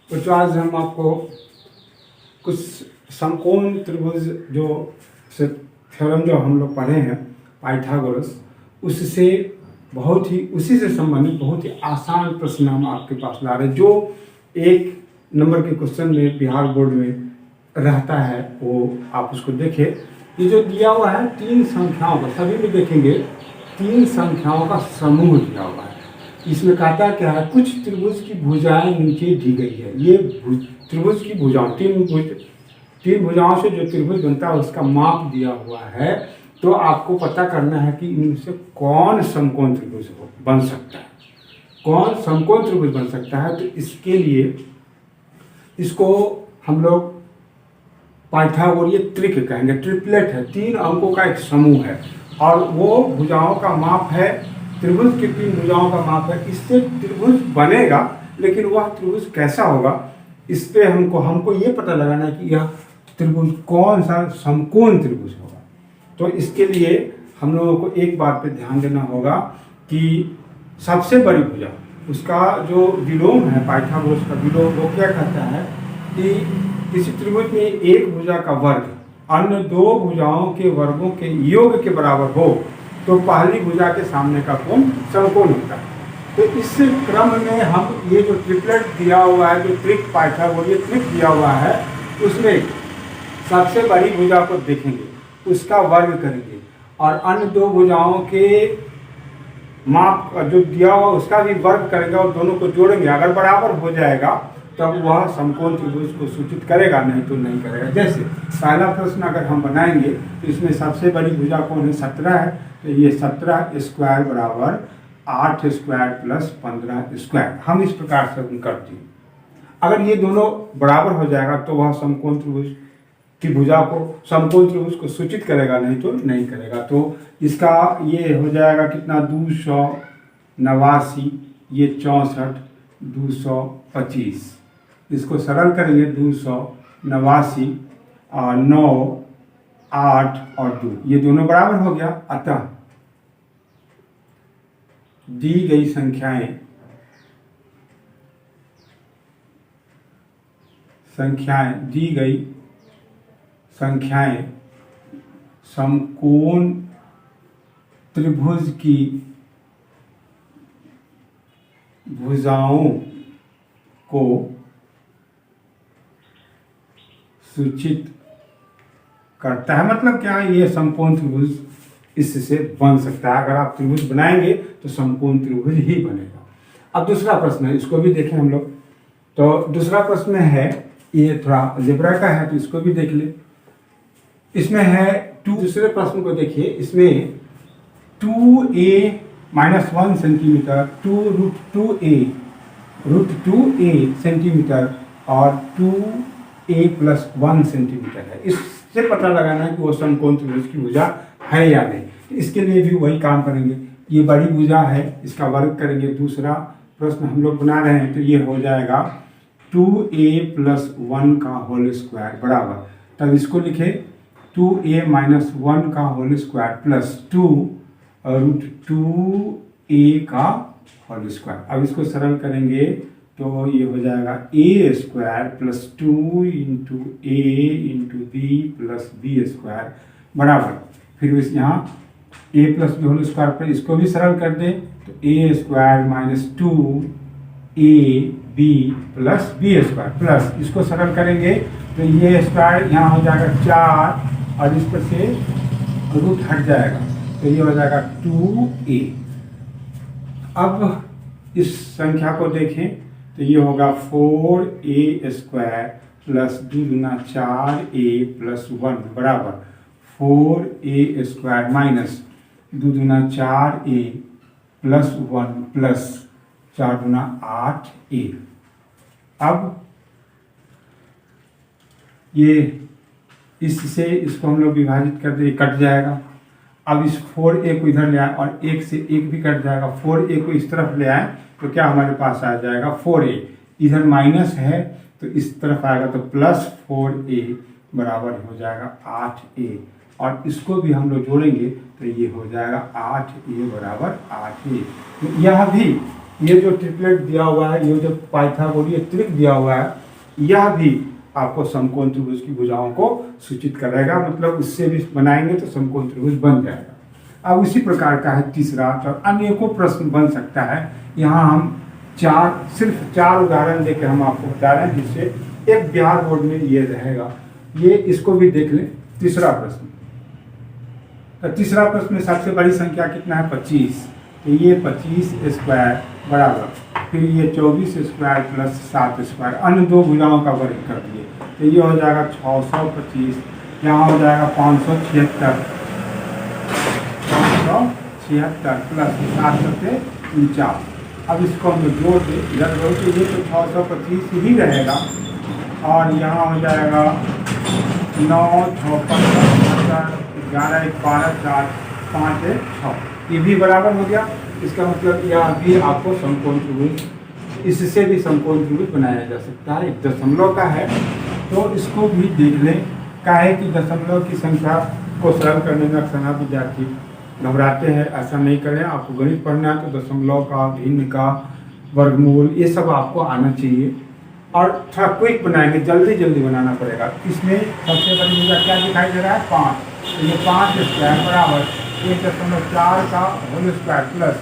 तो आज हम आपको कुछ समकोण त्रिभुज जो से थ्योरम जो हम लोग पढ़े हैं पाइथागोरस, उससे बहुत ही उसी से संबंधित बहुत ही आसान प्रश्न हम आपके पास ला रहे हैं, जो एक नंबर के क्वेश्चन में बिहार बोर्ड में रहता है। वो आप उसको देखें। ये जो दिया हुआ है तीन संख्याओं का, सभी में देखेंगे तीन संख्याओं का समूह दिया हुआ है। इसमें कहता क्या है, कुछ त्रिभुज की भुजाएं नीचे दी गई है। ये त्रिभुज की भुजाओं तीन भुजाओं से जो त्रिभुज बनता है उसका माप दिया हुआ है। तो आपको पता करना है कि इनमें से कौन समकोण त्रिभुज बन सकता है, कौन समकोण त्रिभुज बन सकता है। तो इसके लिए इसको हम लोग पाइथागोरीय त्रिक कहेंगे। ट्रिपलेट है, तीन अंकों का एक समूह है और वो भुजाओं का माप है, त्रिभुज की तीन भुजाओं का माप है। इससे त्रिभुज बनेगा, लेकिन वह त्रिभुज कैसा होगा इस पे हमको ये पता लगाना है कि यह त्रिभुज कौन सा समकोण त्रिभुज होगा। तो इसके लिए हम लोगों को एक बात पे ध्यान देना होगा कि सबसे बड़ी भुजा, उसका जो विलोम है पाइथागोरस का विलोम, वो क्या कहता है कि किसी त्रिभुज में एक भुजा का वर्ग अन्य दो भुजाओं के वर्गों के योग के बराबर हो तो पहली भुजा के सामने का कोण समकोण होता है। तो इस क्रम में हम ये जो ट्रिपलेट दिया हुआ है, जो ट्रिक पाइथागोरीय ट्रिक दिया हुआ है, उसमें सबसे बड़ी भुजा को देखेंगे, उसका वर्ग करेंगे और अन्य दो भुजाओं के माप जो दिया हुआ उसका भी वर्ग करेंगे और दोनों को जोड़ेंगे। अगर बराबर हो जाएगा तब वह समकोण त्रिभुज को सूचित करेगा, नहीं तो नहीं करेगा। जैसे पहला प्रश्न अगर हम बनाएंगे तो इसमें सबसे बड़ी भुजा कौन है, 17 है। तो ये 17 स्क्वायर बराबर 8 स्क्वायर प्लस 15 स्क्वायर, हम इस प्रकार से करते हैं। अगर ये दोनों बराबर हो जाएगा तो वह समकोण त्रिभुज की भुजा को, समकोण त्रिभुज को सूचित करेगा, नहीं तो नहीं करेगा। तो इसका ये हो जाएगा कितना, 289, ये 64, 225। इसको सरल करेंगे, 289 और 9, 8 और 2, ये दोनों बराबर हो गया। अतः दी गई संख्याएं समकोण त्रिभुज की भुजाओं को सूचित करता है। मतलब क्या है, ये समकोण त्रिभुज इससे बन सकता है। अगर आप त्रिभुज बनाएंगे तो समकोण त्रिभुज ही बनेगा। अब दूसरा प्रश्न है, इसको भी देखें हम लोग। तो दूसरा प्रश्न है, ये थोड़ा अलजेब्रा का है तो इसको भी देख ले। इसमें है दूसरे प्रश्न को देखिए। इसमें 2a - 1 सेंटीमीटर, 2√2a सेंटीमीटर और 2a + 1 सेंटीमीटर है। इससे पता लगाना है कि वो समकोण त्रिभुज की भुजा है या नहीं। तो इसके लिए भी वही काम करेंगे। ये बड़ी भुजा है, इसका वर्ग करेंगे। दूसरा प्रश्न हम लोग बना रहे हैं तो ये हो जाएगा 2a + 1 का होल स्क्वायर बराबर, तब इसको लिखे 2a - 1 का होल स्क्वायर प्लस 2√2a का होल स्क्वायर। अब इसको सरल करेंगे तो ये हो जाएगा a square plus 2 × a × b + b square बराबर, फिर इस यहाँ a + b होल स्क्वायर पर इसको भी सरल कर दें तो a square - 2ab + b square plus इसको सरल करेंगे तो ये स्क्वायर यहाँ हो जाएगा 4 और इस पर से रूट हट जाएगा तो ये हो जाएगा 2a। अब इस संख्या को देखें तो ये होगा 4a स्क्वायर प्लस 2 × 4a + 1 बराबर 4a square minus 2 × 4a + 1 plus 4 × 8a। अब ये इससे इसको हम लोग विभाजित कर दे, कट जाएगा। अब इस 4a को इधर ले आए और 1 से 1 भी कट जाएगा। 4a को इस तरफ ले आए तो क्या हमारे पास आ जाएगा 4a, इधर माइनस है तो इस तरफ आएगा तो प्लस 4a बराबर हो जाएगा 8a और इसको भी हम लोग जोड़ेंगे तो ये हो जाएगा 8a बराबर 8a। तो यह भी ये जो ट्रिपलेट दिया हुआ है, ये जो पाइथागोरीय त्रिक दिया हुआ है, यह भी आपको समकोण त्रिभुज की भुजाओं को सूचित करेगा, मतलब उससे भी बनाएंगे तो समकोण त्रिभुज बन जाएगा। अब उसी प्रकार का है तीसरा, और अनेकों प्रश्न बन सकता है। यहाँ हम सिर्फ चार उदाहरण देकर हम आपको बता रहे हैं, जिससे एक बिहार बोर्ड में ये रहेगा। ये इसको भी देख लें। तीसरा प्रश्न, तो तीसरा प्रश्न में सबसे बड़ी संख्या कितना है? 25। तो ये 25 स्क्वायर बराबर, फिर ये 24 स्क्वायर प्लस 7 स्क्वायर, अन्य दो भुजाओं का वर्ग कर दिए। तो ये हो जाएगा 625, यहाँ हो जाएगा 576 प्लस 749। अब इसको हम जोड़ दें, इधर जोड़ के ये तो 625 ही रहेगा, और यहाँ हो जाएगा 9 6 15 11 1 12 4 5 1 6, ये भी बराबर हो गया। इसका मतलब यह भी आपको समकोण त्रिभुज, इससे भी समकोण त्रिभुज बनाया जा सकता है। एक दशमलव का है तो इसको भी देख लें। काहे कि दशमलव की संख्या को सरल करने में अक्सर विद्यार्थी घबराते हैं, ऐसा नहीं करें। आपको गणित पढ़ना है तो दशमलव का, भिन्न का, वर्गमूल, ये सब आपको आना चाहिए। और थोड़ा क्विक बनाएंगे, जल्दी जल्दी बनाना पड़ेगा। इसमें सबसे बड़ी मुद्दा क्या दिखाई दे रहा है? 5। तो ये 5 स्क्वायर बराबर 1.4 का होल स्क्वायर प्लस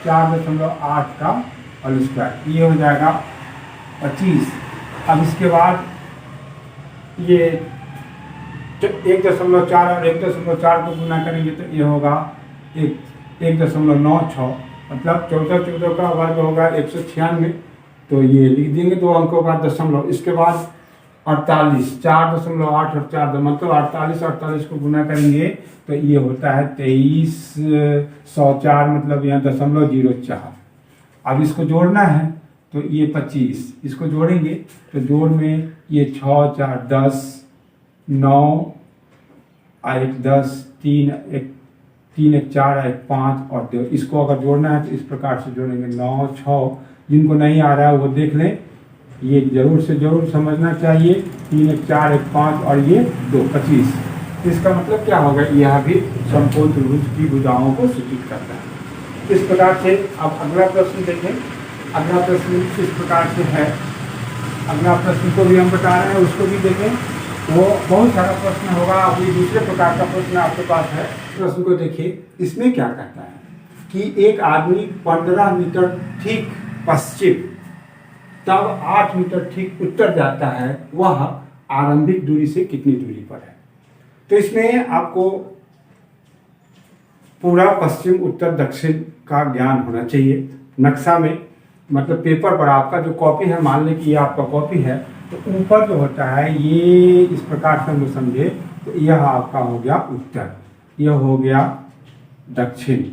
4.8 का होल स्क्वायर, ये हो जाएगा 25। अब इसके बाद ये 1.4 और 1.4 को गुना करेंगे तो ये होगा 1.96, मतलब 14 का वर्ग होगा 196। तो ये लिख देंगे 2 अंकों का दशमलव। इसके बाद 48, 4.8 और 4, मतलब 48 को गुना करेंगे तो ये होता है 2304, मतलब यहाँ 0.04। अब इसको जोड़ना है तो ये 25, इसको जोड़ेंगे तो जोड़ में ये 6 4 10, 9 1 10, 3 1 4 1 5 और 2। इसको अगर जोड़ना है तो इस प्रकार से जोड़ेंगे 9 6। जिनको नहीं आ रहा है वो देख लें, ये जरूर से जरूर समझना चाहिए। 3 1 4 1 5 और ये 2 25। इसका मतलब क्या होगा? यह भी समकोण त्रिभुज की भुजाओं को सूचित करता है। इस प्रकार से अब अगला प्रश्न देखें। अगला प्रश्न इस प्रकार से है। अगला प्रश्न को भी हम बता रहे हैं, उसको भी देखें। वो बहुत सारा प्रश्न होगा, अब ये दूसरे प्रकार का प्रश्न आपके पास है। प्रश्न को देखिए, इसमें क्या कहता है कि एक आदमी 15 मीटर ठीक पश्चिम तब 8 मीटर ठीक उत्तर जाता है, वह आरंभिक दूरी से कितनी दूरी पर है? तो इसमें आपको पूरा पश्चिम उत्तर दक्षिण का ज्ञान होना चाहिए। नक्शा में, मतलब पेपर पर आपका जो कॉपी है, मान लें कि ये आपका कॉपी है, तो ऊपर जो होता है ये इस प्रकार से हम लोग समझे तो यह आपका हो गया उत्तर, यह हो गया दक्षिण,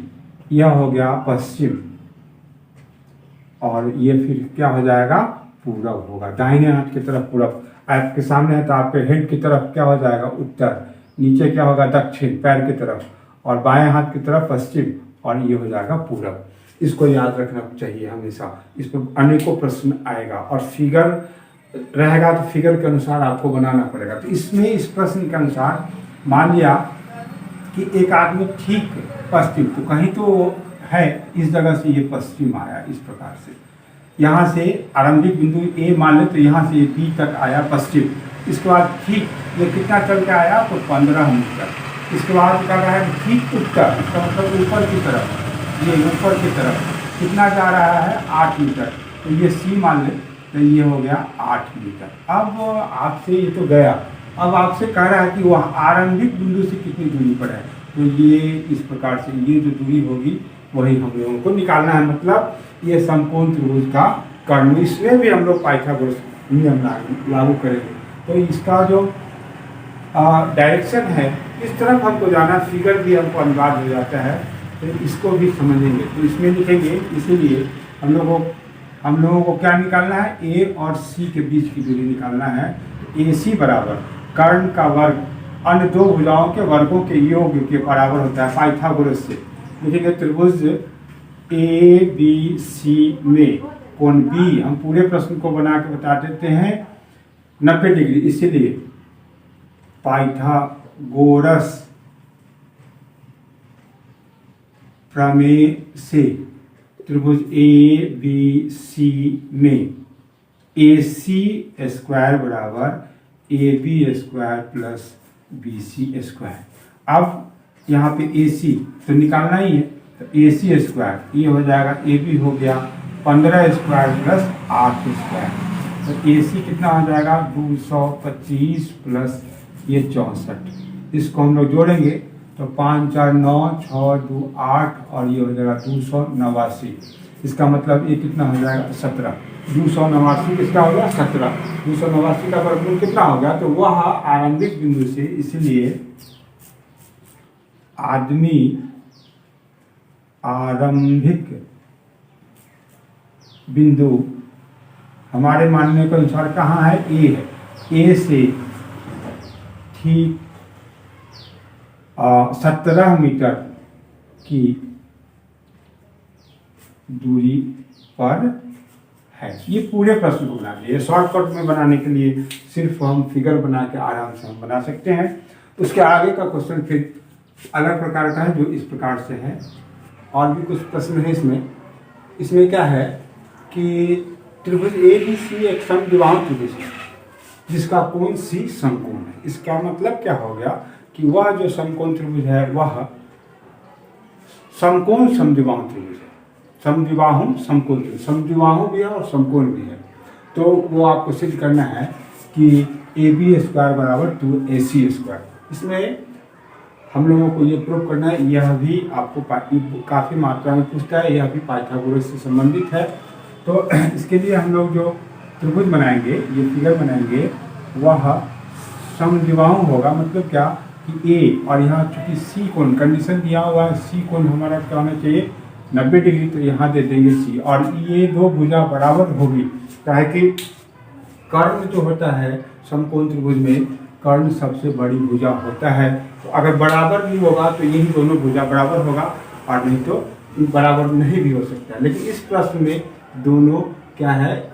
यह हो गया पश्चिम, और ये फिर क्या हो जाएगा? पूरब होगा। दाहिने हाथ की तरफ पूरब, आपके सामने है तो आपके हेड की तरफ क्या हो जाएगा? उत्तर। नीचे क्या होगा? दक्षिण, पैर की तरफ, और बाएं हाथ की तरफ पश्चिम, और ये हो जाएगा पूरब। इसको याद रखना चाहिए हमेशा। इस पर अनेकों प्रश्न आएगा, और फिगर रहेगा तो फिगर के अनुसार आपको बनाना पड़ेगा। तो इसमें इस प्रश्न के अनुसार मान लिया कि एक आदमी ठीक पश्चिम, तो कहीं तो है इस जगह से ये पश्चिम आया, इस प्रकार से यहाँ से आरंभिक बिंदु ए मान ले तो यहाँ से ये बी तक आया पश्चिम। इसके बाद ठीक ये कितना चल के आया? तो 15 मीटर। इसके बाद क्या रहा है? ठीक उत्तर, इसका मतलब ऊपर की तरफ, ये ऊपर की तरफ कितना जा रहा है? 8 मीटर। तो ये सी मान ले तो ये हो गया 8 मीटर। अब आपसे ये तो गया, अब आपसे कह रहा है कि वह आरंभिक बिंदु से कितनी दूरी पर है। तो ये इस प्रकार से ये जो दूरी होगी वही हम लोगों को निकालना है, मतलब ये समकोण त्रिभुज का कर्ण। इसमें भी हम लोग पाइथागोरस नियम लागू करेंगे। तो इसका जो डायरेक्शन है इस तरफ हमको जाना, फिगर भी हमको अनिवार्य हो जाता है, तो इसको भी समझेंगे। तो इसमें लिखेंगे, इसीलिए हम लोगों को क्या निकालना है? ए और सी के बीच की दूरी निकालना है। ए सी बराबर कर्ण का वर्ग अन्य दो भुजाओं के वर्गों के योग के बराबर होता है पाइथागोरस से। लिखेंगे त्रिभुज ए बी सी में कोण बी, हम पूरे प्रश्न को बना के बता देते हैं 90 डिग्री, इसीलिए पाइथागोरस प्रमेय से त्रिभुज ए बी सी में ए सी स्क्वायर बराबर A B square plus B C square. अब यहाँ पे ए सी तो निकालना ही है, तो ए सी स्क्वायर ये हो जाएगा, ए बी हो गया 15 स्क्वायर प्लस 8 स्क्वायर, तो ए सी कितना हो जाएगा 225 प्लस ये 64। इसको हम लोग जोड़ेंगे तो 5 4 9 6 2 8 और ये हो जाएगा 289। इसका मतलब ये कितना हो जाएगा 17। 289 किसका हो गया 17। 289 का वर्गमूल कितना हो गया, तो वह आरंभिक बिंदु से, इसलिए आरंभिक बिंदु हमारे मानने के अनुसार कहाँ है, ए है। ए से ठीक 17 मीटर की दूरी पर है। ये पूरे प्रश्न को बना लिए, शॉर्टकट में बनाने के लिए सिर्फ हम फिगर बना के आराम से हम बना सकते हैं। उसके आगे का क्वेश्चन फिर अलग प्रकार का है, जो इस प्रकार से है। और भी कुछ प्रश्न है इसमें क्या है कि त्रिभुज ए बी सी एक समद्विबाहु त्रिभुज है जिसका कोण सी समकोण है। इसका मतलब क्या हो गया कि वह जो समकोण त्रिभुज है वह समकोण समद्विबाहु त्रिभुज है। समद्विबाहु समकोण त्रिभुज, समद्विबाहु भी है और समकोण भी है। तो वो आपको सिद्ध करना है कि ए बी स्क्वायर बराबर 2ac स्क्वायर। इसमें हम लोगों को ये प्रूव करना है, यह भी आपको काफ़ी मात्रा में पूछता है, यह भी पाइथागोरस से संबंधित है। तो इसके लिए हम लोग जो त्रिभुज बनाएंगे, ये फिगर बनाएंगे, वह समद्विबाहु होगा। मतलब क्या कि ए और यहाँ चूंकि सी कोण कंडीशन दिया हुआ है, सी कोण हमारा क्या होना चाहिए 90 डिग्री, तो यहाँ दे देंगे सी। और ये दो भुजा बराबर होगी, क्या है कि कर्ण जो होता है समकोण त्रिभुज में, कर्ण सबसे बड़ी भुजा होता है। तो अगर बराबर भी होगा तो यही दोनों भुजा बराबर होगा, और नहीं तो बराबर नहीं भी हो सकता। लेकिन इस प्रश्न में दोनों क्या है,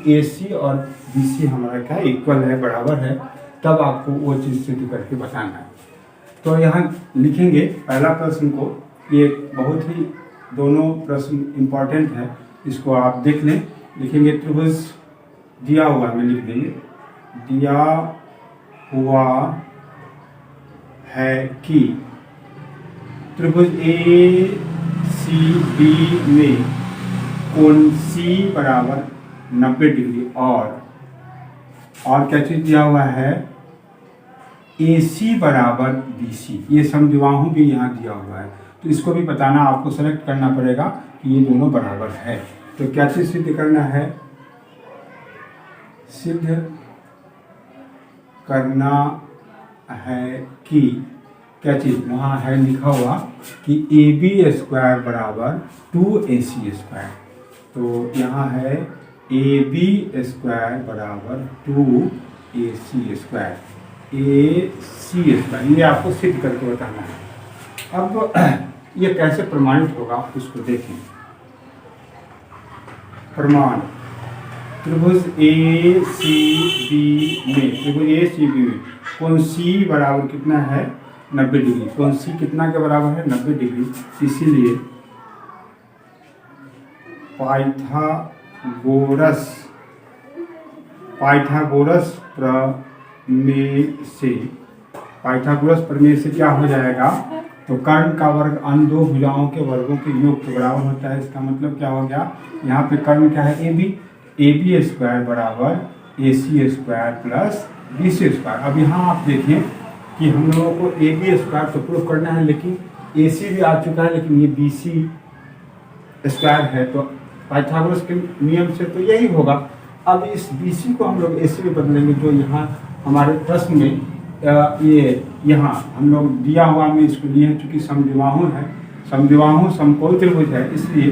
ए सी और बी सी हमारा क्या इक्वल है, बराबर है, तब आपको वो चीज़ सिद्ध करके बताना है। तो यहाँ लिखेंगे पहला प्रश्न को, ये बहुत ही दोनों प्रश्न इम्पॉर्टेंट है, इसको आप देख लें। लिखेंगे त्रिभुज दिया हुआ में लिख देंगे, दिया हुआ है कि त्रिभुज ए सी बी में कोण सी बराबर 90 डिग्री और क्या चीज दिया हुआ है, ए सी बराबर बी सी। ये समद्विबाहु भी यहाँ दिया हुआ है, तो इसको भी बताना, आपको सेलेक्ट करना पड़ेगा कि ये दोनों बराबर है। तो क्या चीज सिद्ध करना है, सिद्ध करना है कि क्या चीज, वहाँ है लिखा हुआ कि ए बी स्क्वायर बराबर 2ac स्क्वायर। तो यहाँ है ए बी स्क्वायर बराबर 2ac स्क्वायर, ए सी स्क्वायर, ये आपको सिद्ध करके बताना है। अब ये कैसे प्रमाणित होगा उसको देखें। प्रमाण, त्रिभुज ए सी बी में, त्रिभुज ए सी बी में कोण सी बराबर कितना है 90 डिग्री। कोण सी कितना के बराबर है 90 डिग्री, इसीलिए पाइथागोरस प्रमेय से क्या हो जाएगा, तो कर्ण का वर्ग अन्य दो भुजाओं के वर्गों के योग के बराबर होता है। इसका मतलब क्या हो गया, यहाँ पे कर्ण क्या है ए बी स्क्वायर बराबर A C square plus B C square. अब यहाँ आप देखिए कि हम लोगों को ए बी स्क्वायर तो प्रूफ करना है, लेकिन ए सी भी आ चुका है, लेकिन ये बी सी स्क्वायर है, तो पाइथागोरस के नियम से तो यही होगा। अब इस बी सी को हम लोग ए सी में बदलेंगे, जो यहाँ हमारे प्रश्न में ये यहाँ हम लोग दिया हुआ में इसको लिए हैं, चूँकि समद्विबाहु है, समद्विबाहु समकोण त्रिभुज है, इसलिए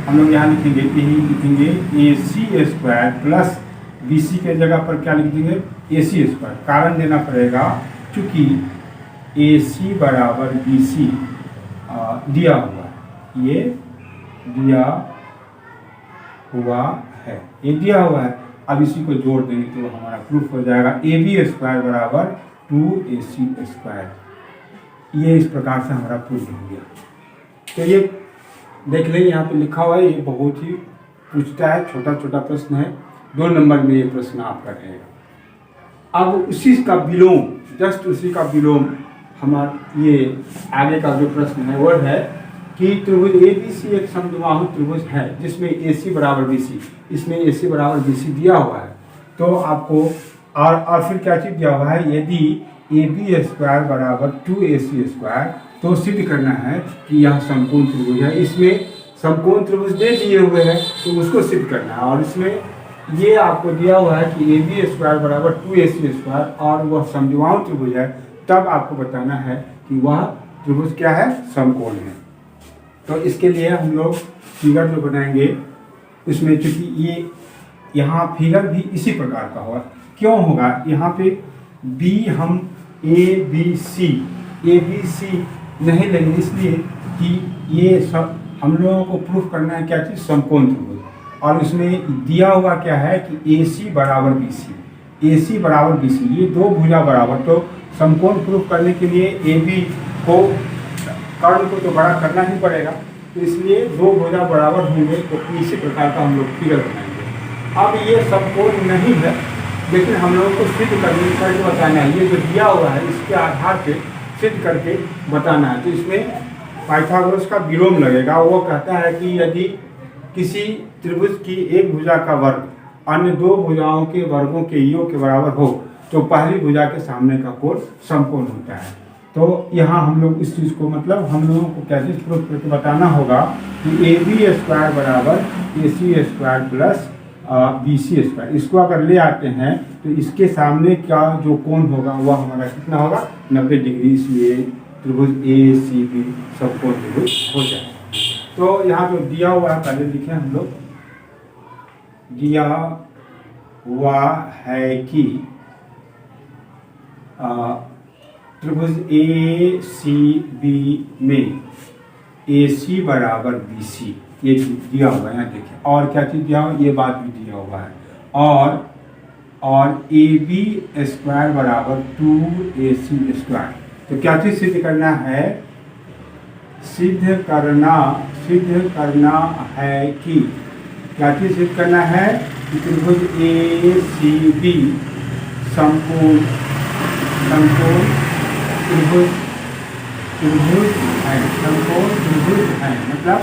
हम लोग यहाँ लिखेंगे ए सी स्क्वायर प्लस बी सी के जगह पर क्या लिख देंगे ए सी स्क्वायर। कारण देना पड़ेगा, चूँकि ए सी बराबर बी सी दिया हुआ है, ये दिया हुआ है, ये दिया हुआ है। अब इसी को जोड़ देंगे तो हमारा प्रूफ हो जाएगा ए बी स्क्वायर बराबर 2ac स्क्वायर। ये इस प्रकार से हमारा प्रूफ हो गया। तो ये देख लें यहाँ पे लिखा हुआ है, ये बहुत ही पूछता है, छोटा छोटा प्रश्न है, 2 नंबर में ये प्रश्न आपका रहेगा। अब उसी का विलोम, जस्ट उसी का विलोम हमारा ये आगे का जो प्रश्न है वो है कि त्रिभुज ABC एक समद्विबाहु त्रिभुज है जिसमें AC बराबर BC, इसमें AC बराबर BC दिया हुआ है। तो आपको और फिर क्या चीज़ दिया हुआ है, यदि AB² बराबर 2AC², तो सिद्ध करना है कि यह समकोण त्रिभुज है। इसमें समकोण त्रिभुज दे दिए हुए हैं तो उसको सिद्ध करना है, और इसमें ये आपको दिया हुआ है कि AB² बराबर 2AC² और वह समद्विबाहु त्रिभुज है, तब आपको बताना है कि वह त्रिभुज क्या है, समकोण है। तो इसके लिए हम लोग फिगर जो बनाएंगे उसमें, चूंकि ये यहाँ फिगर भी इसी प्रकार का होगा, क्यों होगा, यहाँ पे B हम ABC नहीं लेंगे, इसलिए कि ये सब हम लोगों को प्रूफ करना है क्या चीज़, समकोण त्रिभुज। और इसमें दिया हुआ क्या है कि AC बराबर BC, ये 2 भुजा बराबर, तो समकोण प्रूफ करने के लिए AB को कर्ण को तो बड़ा करना ही पड़ेगा, तो इसलिए 2 भुजा बराबर होंगे, तो इसी प्रकार का हम लोग फिगर बनाएंगे। अब ये समकोण नहीं है, लेकिन हम लोगों को सिद्ध करके बताना है, ये जो दिया हुआ है इसके आधार पे सिद्ध करके बताना है। तो इसमें पाइथागोरस का विलोम लगेगा। वो कहता है कि यदि किसी त्रिभुज की एक भुजा का वर्ग अन्य 2 भुजाओं के वर्गों के योग के बराबर हो तो पहली भुजा के सामने का कोण समकोण होता है। तो यहाँ हम लोग इस चीज़ को, मतलब हम लोगों को क्या चीज़ प्रूफ करके बताना होगा कि AB² बराबर AC² प्लस BC²। इसको अगर ले आते हैं तो इसके सामने का जो कोण होगा वह हमारा कितना होगा, 90 डिग्री, इसलिए त्रिभुज ACB समकोण त्रिभुज हो जाएगा। तो यहाँ जो दिया हुआ है पहले लिखे हम लोग, दिया हुआ है कि त्रिभुज ACB में AC बराबर BC, ये दिया हुआ है, यहाँ देखिए। और क्या चीज़ दिया हुआ है, ये बात भी दिया हुआ है। और AB² बराबर 2AC²। तो क्या चीज़ सिद्ध करना है, सिद्ध करना है कि, क्या चीज़ सिद्ध करना है कि त्रिभुज ACB समकोण त्रिभुज है, समकोण त्रिभुज है, मतलब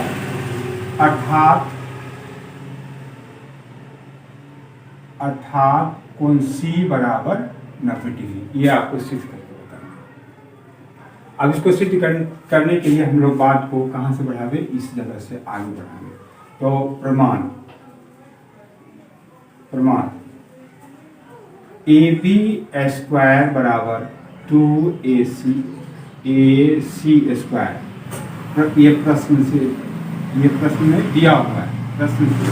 अर्थात कोण C बराबर 90 डिग्री। ये आपको सिद्ध करके बताना है। अब इसको सिद्ध करने के लिए हम लोग बात को कहाँ से बढ़ावे, इस जगह से आगे बढ़ाएंगे। तो प्रमाण AB² बराबर 2AC² ये प्रश्न में दिया हुआ है, प्रश्न से।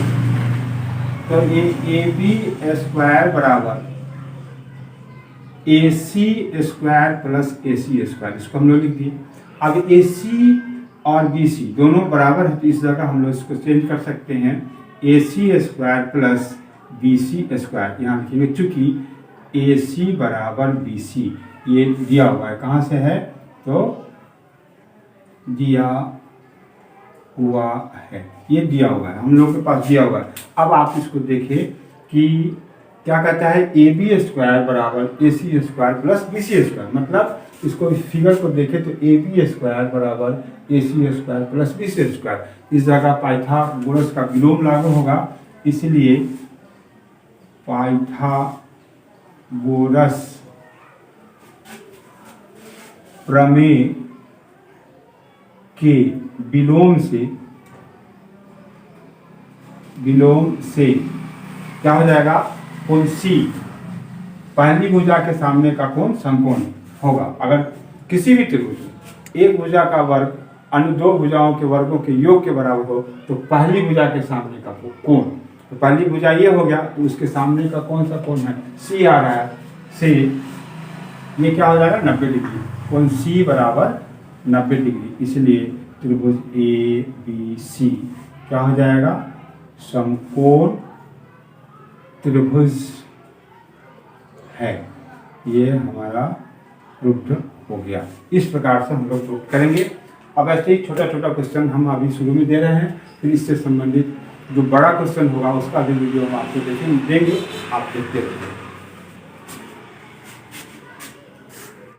तो ये AB² बराबर AC² प्लस AC², इसको हम लोग लिख दिए। अब AC और BC दोनों बराबर है, तो इस जगह हम लोग इसको चेंज कर सकते हैं, AC² प्लस BC²। यहाँ लिखेंगे, चूंकि AC बराबर BC ये दिया हुआ है, कहाँ से है, तो दिया हुआ है, ये दिया हुआ है, हम लोग के पास दिया हुआ है। अब आप इसको देखिए कि क्या कहता है, AB² बराबर AC² प्लस BC², मतलब इसको फिगर को देखें तो AB² बराबर AC² प्लस BC²। इस जगह पाइथागोरस का विलोम लागू होगा, इसलिए पाइथागोरस प्रमेय के विलोम से क्या हो जाएगा, कोण C पहली भुजा के सामने का कोण समकोण होगा। अगर किसी भी त्रिभुज एक भुजा का वर्ग अन्य 2 भुजाओं के वर्गों के योग के बराबर हो तो पहली भुजा के सामने का कोण, तो पहली भुजा ये हो गया, तो उसके सामने का कौन सा कोण है, C आ रहा है, से ये क्या हो जाएगा, 90 डिग्री, कोण C बराबर 90 डिग्री, इसलिए त्रिभुज ABC क्या हो जाएगा, समकोण त्रिभुज है। ये हमारा प्रूफ हो गया। इस प्रकार से हम लोग प्रूफ करेंगे अब ऐसे ही छोटा छोटा क्वेश्चन हम अभी शुरू में दे रहे हैं, फिर इससे संबंधित जो बड़ा क्वेश्चन होगा उसका भी वीडियो हम आपको देंगे, आप देखते रहिए।